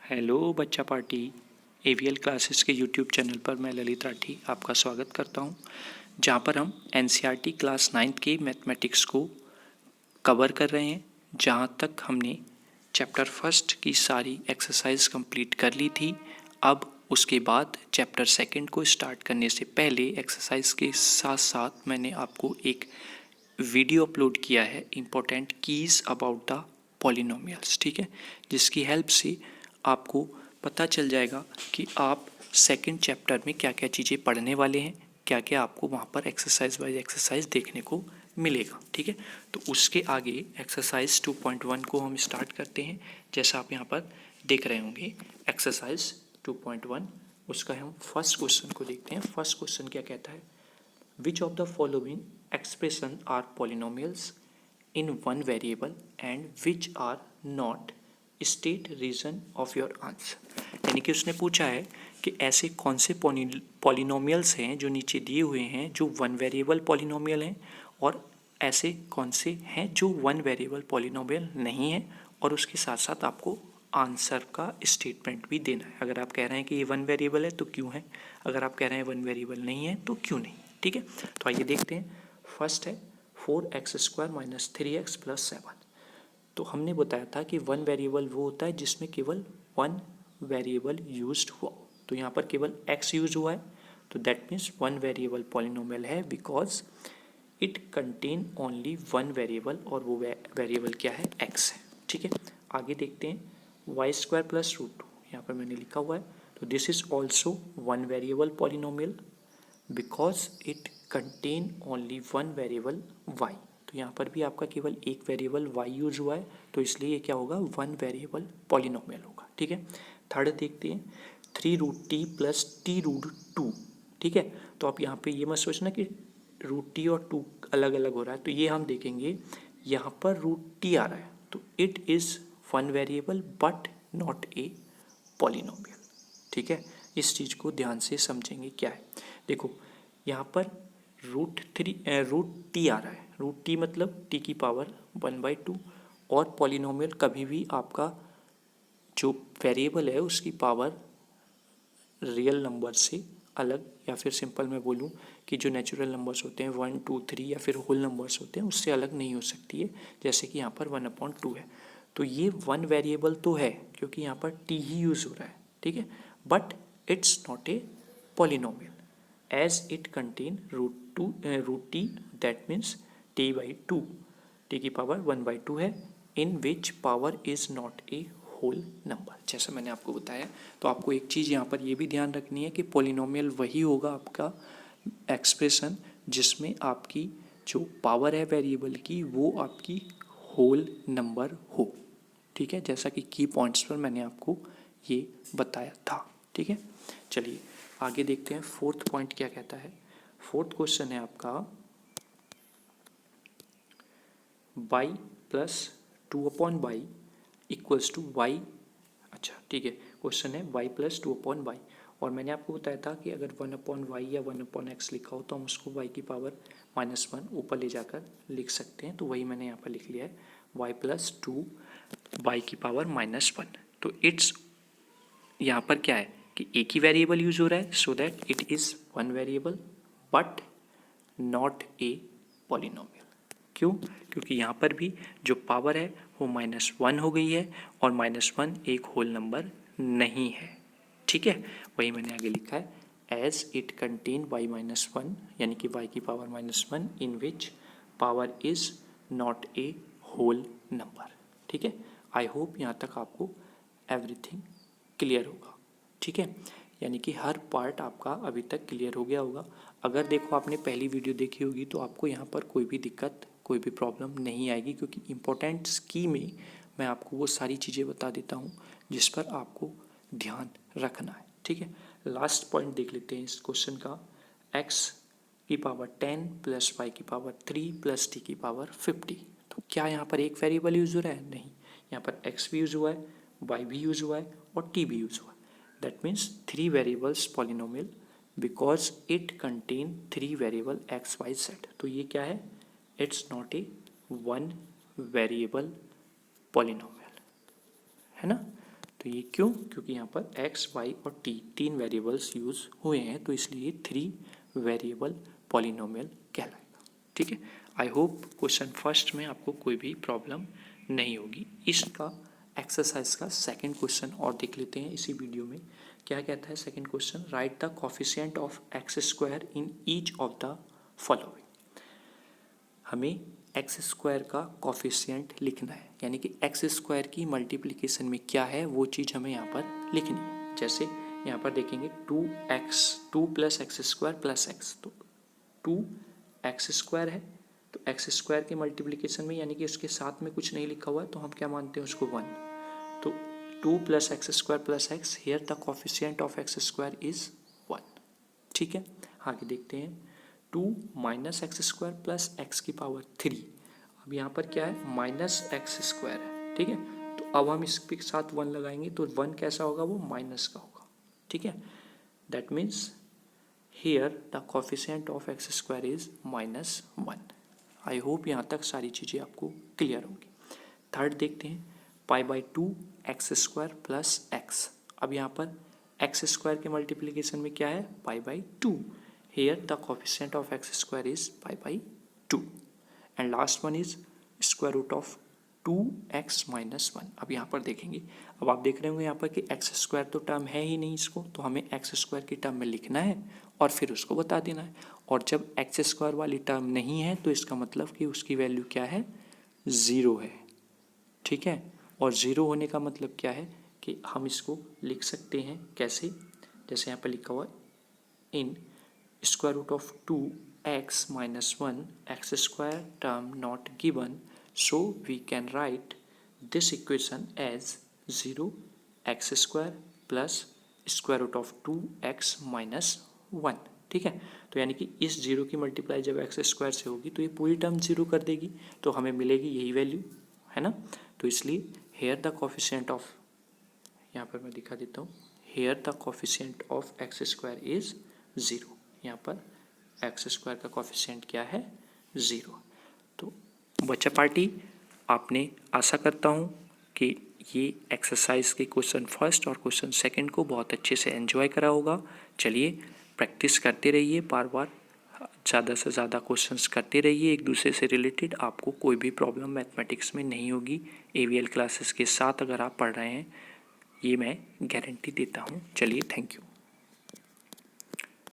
Hello बच्चा party. AVL classes के YouTube channel पर मैं ललित राठी आपका स्वागत करता हूं, जहां पर हम एनसीईआरटी क्लास 9th के मैथमेटिक्स को कवर कर रहे हैं। जहां तक हमने चैप्टर फर्स्ट की सारी एक्सरसाइज कंप्लीट कर ली थी, अब उसके बाद चैप्टर सेकंड को स्टार्ट करने से पहले एक्सरसाइज के साथ साथ मैंने आपको एक वीडियो अपलोड किया है, important keys about the polynomials, ठीक है, जिसकी हेल्प से आपको पता चल जाएगा कि आप सेकंड चैप्टर में क्या क्या चीज़ें पढ़ने वाले हैं, क्या क्या आपको वहाँ पर एक्सरसाइज बाय एक्सरसाइज देखने को मिलेगा, ठीक है। तो उसके आगे एक्सरसाइज 2.1 को हम स्टार्ट करते हैं। जैसा आप यहाँ पर देख रहे होंगे एक्सरसाइज 2.1, उसका हम फर्स्ट क्वेश्चन को देखते हैं। फर्स्ट क्वेश्चन क्या कहता है, which of the following expression are polynomials in one variable and which are not, state reason of your answer. यानी कि उसने पूछा है कि ऐसे कौन से पॉलिनोमियल्स हैं जो नीचे दिए हुए हैं जो वन वेरिएबल पॉलिनोमियल हैं, और ऐसे कौन से हैं जो वन वेरिएबल पॉलिनोमियल नहीं है, और उसके साथ साथ आपको आंसर का स्टेटमेंट भी देना है। अगर आप कह रहे हैं कि ये वन वेरिएबल है तो क्यों है, अगर आप कह रहे हैं वन वेरिएबल नहीं है तो क्यों नहीं, ठीक है। तो आइए देखते हैं। फर्स्ट है 4x² - 3x + 7। तो हमने बताया था कि वन वेरिएबल वो होता है जिसमें केवल वन वेरिएबल यूज्ड हुआ। तो यहाँ पर केवल x यूज हुआ है, तो that means one variable polynomial है, because it contain only one variable, और वो वेरिएबल क्या है, x है, ठीक है। आगे देखते हैं y² + √2, यहाँ पर मैंने लिखा हुआ है, तो this is also one variable polynomial because it contain only one variable y। तो यहाँ पर भी आपका केवल एक वेरिएबल y यूज हुआ है, तो इसलिए ये क्या होगा, वन वेरिएबल पॉलिनोमियल होगा, ठीक है। थर्ड देखते हैं 3√t + t√2, ठीक है। तो आप यहाँ पे ये मत सोचना कि √t और 2 अलग अलग हो रहा है, तो ये हम देखेंगे। यहाँ पर √t आ रहा है, तो it is one variable but not a polynomial, ठीक है। इस चीज़ को ध्यान से समझेंगे क्या है। देखो यहाँ पर √t आ रहा है, √t मतलब t की पावर 1/2, और पॉलिनोमियल कभी भी आपका जो वेरिएबल है उसकी पावर रियल नंबर से अलग, या फिर सिंपल मैं बोलूँ कि जो नेचुरल नंबर्स होते हैं 1, 2, 3 या फिर होल नंबर्स होते हैं उससे अलग नहीं हो सकती है, जैसे कि यहाँ पर 1/2 है। तो ये वन वेरिएबल तो है क्योंकि यहाँ पर t ही यूज़ हो रहा है, ठीक है, but it's not a polynomial as it contain √t, that means t/2, t की पावर 1/2 है, in which power is not a whole number, जैसा मैंने आपको बताया। तो आपको एक चीज़ यहाँ पर ये भी ध्यान रखनी है कि पॉलिनोमियल वही होगा आपका एक्सप्रेशन जिसमें आपकी जो पावर है वेरिएबल की वो आपकी होल नंबर हो, ठीक है, जैसा कि की पॉइंट्स पर मैंने आपको ये बताया था, ठीक है। चलिए आगे देखते हैं। फोर्थ पॉइंट क्या कहता है। फोर्थ क्वेश्चन है आपका y + 2/y = y। अच्छा ठीक है, क्वेश्चन है y + 2/y, और मैंने आपको बताया था कि अगर 1/y या 1/x लिखा हो तो हम उसको y की पावर -1 ऊपर ले जाकर लिख सकते हैं, तो वही मैंने यहाँ पर लिख लिया है, y + 2y की पावर -1। तो इट्स यहाँ पर क्या है कि एक ही वेरिएबल यूज हो रहा है, so that it is one variable but not a polynomial. क्यों? क्योंकि यहाँ पर भी जो पावर है वो -1 हो गई है, और -1 एक होल नंबर नहीं है, ठीक है। वही मैंने आगे लिखा है, एज इट कंटेन y -1, यानी कि y की power -1 in which power is not a whole number, ठीक है। आई होप यहाँ तक आपको एवरीथिंग क्लियर होगा, ठीक है, यानी कि हर पार्ट आपका अभी तक क्लियर हो गया होगा। अगर देखो आपने पहली वीडियो देखी होगी तो आपको यहाँ पर कोई भी दिक्कत, कोई भी प्रॉब्लम नहीं आएगी, क्योंकि इम्पोर्टेंट की में मैं आपको वो सारी चीज़ें बता देता हूँ जिस पर आपको ध्यान रखना है, ठीक है। लास्ट पॉइंट देख लेते हैं इस क्वेश्चन का, x की पावर 10 + y की पावर 3 + t की पावर 50। तो क्या यहाँ पर एक वेरिएबल यूज हो रहा है? नहीं, यहाँ पर x भी यूज हुआ है, y भी यूज हुआ है और t भी यूज हुआ है। That means 3 variables polynomial because it contain 3 variable x, y, z। तो ये क्या है? It's not a one variable polynomial, है ना। तो ये क्यों? क्योंकि यहाँ पर x, y और t 3 वेरिएबल्स यूज़ हुए हैं, तो इसलिए 3 वेरिएबल पॉलिनोमियल कहलाएगा। ठीक है, आई होप क्वेश्चन फर्स्ट में आपको कोई भी प्रॉब्लम नहीं होगी। इसका एक्सरसाइज का सेकंड क्वेश्चन और देख लेते हैं इसी वीडियो में। क्या कहता है second question? Right the coefficient of x square in each of the following. हमें एक्स स्क्वायर का कोफिशिएंट लिखना है, यानी कि एक्स स्क्वायर की मल्टीप्लिकेशन में क्या है वो चीज़ हमें यहाँ पर लिखनी है। जैसे यहाँ पर देखेंगे 2 plus x square plus x, तो 2 एक्स स्क्वायर है, तो एक्स स्क्वायर के मल्टीप्लिकेशन में यानी कि उसके साथ में कुछ नहीं लिखा हुआ है तो हम क्या मानते हैं उसको 1। तो 2 plus x square plus x, here the coefficient of x square is 1। ठीक है, आगे देखते हैं 2 minus x square plus x की पावर 3। अब यहाँ पर क्या है? माइनस एक्स स्क्वायर है। ठीक है, तो अब हम इसके साथ 1 लगाएंगे तो 1 कैसा होगा? वो माइनस का होगा। ठीक है, that means here the coefficient of x square is -1। I hope यहाँ तक सारी चीज़ें आपको क्लियर होंगी। थर्ड देखते हैं π/2 एक्स स्क्वायर प्लस एक्स। अब यहाँ पर एक्स स्क्वायर के मल्टीप्लिकेशन में क्या है? π/2। here the coefficient of x square is π/2 and last one is square root of 2x minus 1। अब यहाँ पर देखेंगे, अब आप देख रहे होंगे यहाँ पर कि एक्स स्क्वायर तो टर्म है ही नहीं इसको, तो हमें एक्स स्क्वायर की टर्म में लिखना है और फिर उसको बता देना है। और जब एक्स स्क्वायर वाली टर्म नहीं है तो इसका मतलब कि उसकी वैल्यू क्या है? 0 है। ठीक है, और 0 होने का मतलब क्या है कि हम इसको लिख सकते हैं कैसे? जैसे यहाँ पर लिखा हुआ इन square root of 2x minus 1 x square term not given, so we can write this equation as 0 x square plus square root of 2x minus 1। ठीक है, तो यानी कि इस 0 की मल्टीप्लाई जब एक्स स्क्वायर से होगी तो ये पूरी टर्म 0 कर देगी, तो हमें मिलेगी यही वैल्यू, है ना। तो इसलिए हेयर द कोफिशिएंट ऑफ, यहाँ पर मैं दिखा देता हूँ, here the coefficient of x square is 0। यहाँ पर एक्स स्क्वायर का कोफिशिएंट क्या है? 0। तो बच्चा पार्टी, आपने आशा करता हूँ कि ये एक्सरसाइज के क्वेश्चन फर्स्ट और क्वेश्चन सेकंड को बहुत अच्छे से एंजॉय करा होगा। चलिए प्रैक्टिस करते रहिए, बार बार ज़्यादा से ज़्यादा क्वेश्चंस करते रहिए एक दूसरे से रिलेटेड। आपको कोई भी प्रॉब्लम मैथमेटिक्स में नहीं होगी AVL क्लासेस के साथ अगर आप पढ़ रहे हैं, ये मैं गारंटी देता हूँ। चलिए, थैंक यू।